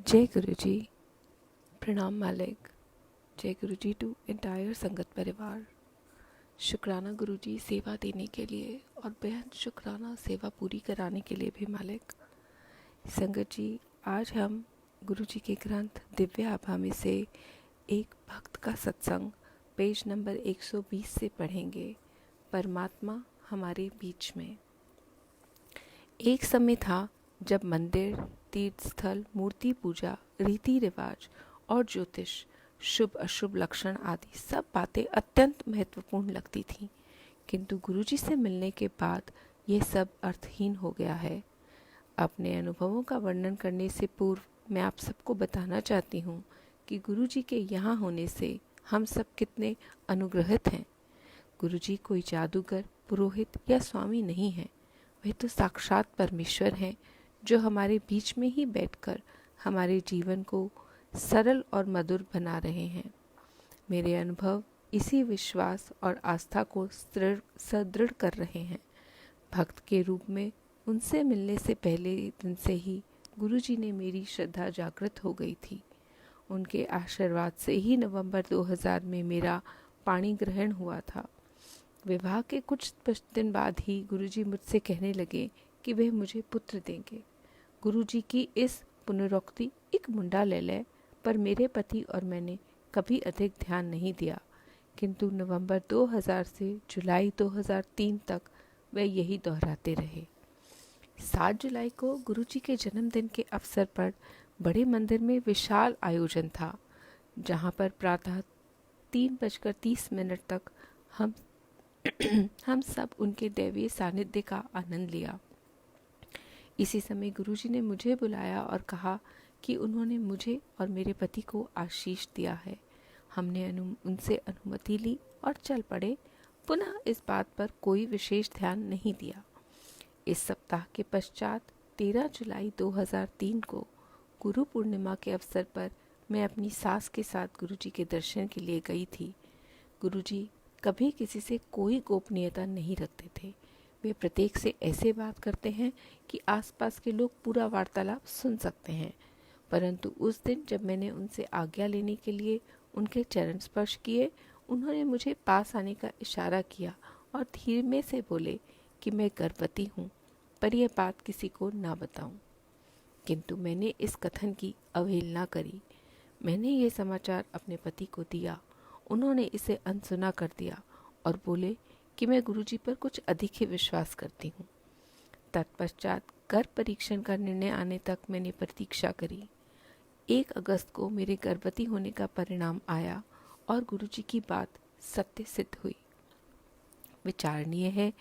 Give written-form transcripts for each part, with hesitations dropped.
जय गुरु जी। प्रणाम मालिक। जय गुरु जी टू एंटायर संगत परिवार। शुक्राना गुरु जी सेवा देने के लिए और बेहद शुक्राना सेवा पूरी कराने के लिए भी मालिक। संगत जी, आज हम गुरु जी के ग्रंथ दिव्य आभा में से एक भक्त का सत्संग पेज नंबर 120 से पढ़ेंगे। परमात्मा हमारे बीच में। एक समय था जब मंदिर, तीर्थ स्थल, मूर्ति पूजा, रीति रिवाज और ज्योतिष, शुभ अशुभ लक्षण आदि सब बातें अत्यंत महत्वपूर्ण लगती थीं, किंतु गुरुजी से मिलने के बाद ये सब अर्थहीन हो गया है। अपने अनुभवों का वर्णन करने से पूर्व मैं आप सबको बताना चाहती हूँ कि गुरुजी के यहाँ होने से हम सब कितने अनुग्रहित हैं। गुरुजी कोई जादूगर, पुरोहित या स्वामी नहीं है। वे तो साक्षात परमेश्वर हैं, जो हमारे बीच में ही बैठकर हमारे जीवन को सरल और मधुर बना रहे हैं। मेरे अनुभव इसी विश्वास और आस्था को सुदृढ़ कर रहे हैं। भक्त के रूप में उनसे मिलने से पहले दिन से ही गुरुजी ने मेरी श्रद्धा जागृत हो गई थी। उनके आशीर्वाद से ही नवंबर 2000 में मेरा पाणी ग्रहण हुआ था। विवाह के कुछ दिन बाद ही गुरुजी मुझसे कहने लगे कि वे मुझे पुत्र देंगे। गुरुजी की इस पुनरोक्ति एक मुंडा ले ले पर मेरे पति और मैंने कभी अधिक ध्यान नहीं दिया, किंतु नवंबर 2000 से जुलाई 2003 तक वे यही दोहराते रहे। 7 जुलाई को गुरुजी के जन्मदिन के अवसर पर बड़े मंदिर में विशाल आयोजन था, जहां पर प्रातः 3:30 तक हम सब उनके दैवीय सानिध्य का आनंद लिया। इसी समय गुरुजी ने मुझे बुलाया और कहा कि उन्होंने मुझे और मेरे पति को आशीष दिया है। हमने उनसे अनुमति ली और चल पड़े। पुनः इस बात पर कोई विशेष ध्यान नहीं दिया। इस सप्ताह के पश्चात 13 जुलाई 2003 को गुरु पूर्णिमा के अवसर पर मैं अपनी सास के साथ गुरुजी के दर्शन के लिए गई थी। गुरुजी कभी किसी से कोई गोपनीयता नहीं रखते थे। वे प्रत्येक से ऐसे बात करते हैं कि आसपास के लोग पूरा वार्तालाप सुन सकते हैं। परंतु उस दिन जब मैंने उनसे आज्ञा लेने के लिए उनके चरण स्पर्श किए, उन्होंने मुझे पास आने का इशारा किया और धीमे से बोले कि मैं गर्भवती हूँ, पर यह बात किसी को ना बताऊं। किंतु मैंने इस कथन की अवहेलना करी। मैंने ये समाचार अपने पति को दिया। उन्होंने इसे अनसुना कर दिया और बोले कि मैं गुरुजी पर कुछ अधिक ही विश्वास करती हूँ। तत्पश्चात गर्भ परीक्षण का निर्णय आने तक मैंने प्रतीक्षा करी। 1 अगस्त को मेरे गर्भवती होने का परिणाम आया और गुरुजी की बात सत्य सिद्ध हुई। विचारणीय है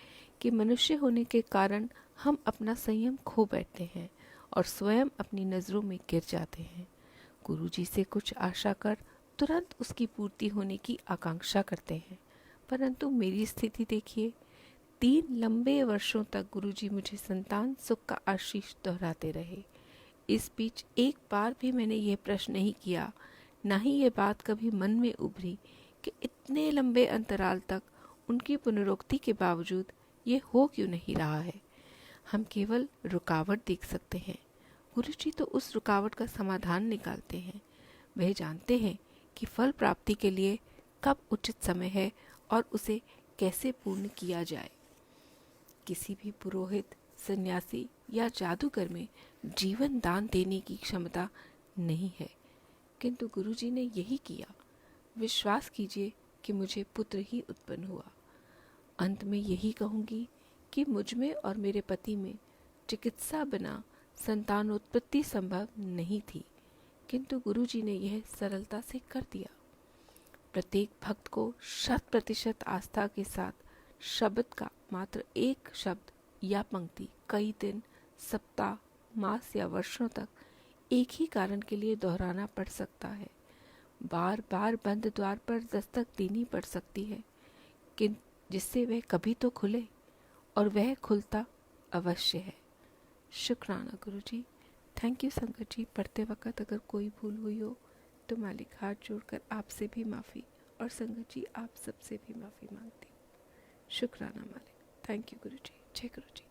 कि मनुष्य होने के कारण हम अपना संयम खो बैठते हैं और स्वयं अपनी नजरों में गिर जाते हैं। गुरुजी से कुछ आशा कर तुरंत उसकी पूर्ति होने की आकांक्षा करते हैं, परंतु मेरी स्थिति देखिए। 3 लंबे वर्षों तक गुरुजी मुझे संतान सुख का आशीष दोहराते रहे। इस बीच एक बार भी मैंने यह प्रश्न नहीं किया, ना ही ये बात कभी मन में उभरी कि इतने लंबे अंतराल तक उनकी पुनरोक्ति के बावजूद ये हो क्यों नहीं रहा है। हम केवल रुकावट देख सकते हैं, गुरुजी तो उस रुकावट का समाधान निकालते हैं। वह जानते हैं कि फल प्राप्ति के लिए कब उचित समय है और उसे कैसे पूर्ण किया जाए। किसी भी पुरोहित, सन्यासी या जादूगर में जीवन दान देने की क्षमता नहीं है, किंतु गुरुजी ने यही किया। विश्वास कीजिए कि मुझे पुत्र ही उत्पन्न हुआ। अंत में यही कहूँगी कि मुझ में और मेरे पति में चिकित्सा बिना संतानोत्पत्ति संभव नहीं थी, किंतु गुरुजी ने यह सरलता से कर दिया। प्रत्येक भक्त को 100% आस्था के साथ शब्द का मात्र एक शब्द या पंक्ति कई दिन, सप्ताह, मास या वर्षों तक एक ही कारण के लिए दोहराना पड़ सकता है। बार बार बंद द्वार पर दस्तक देनी पड़ सकती है, जिससे वह कभी तो खुले, और वह खुलता अवश्य है। शुक्राना गुरुजी। थैंक यू संगत जी। पढ़ते वक्त अगर कोई भूल हुई हो तो मालिक हाथ जोड़कर आपसे भी माफ़ी और संगत जी आप सबसे भी माफ़ी मांगती हूँ। शुक्राना मालिक। थैंक यू गुरुजी। जय गुरुजी।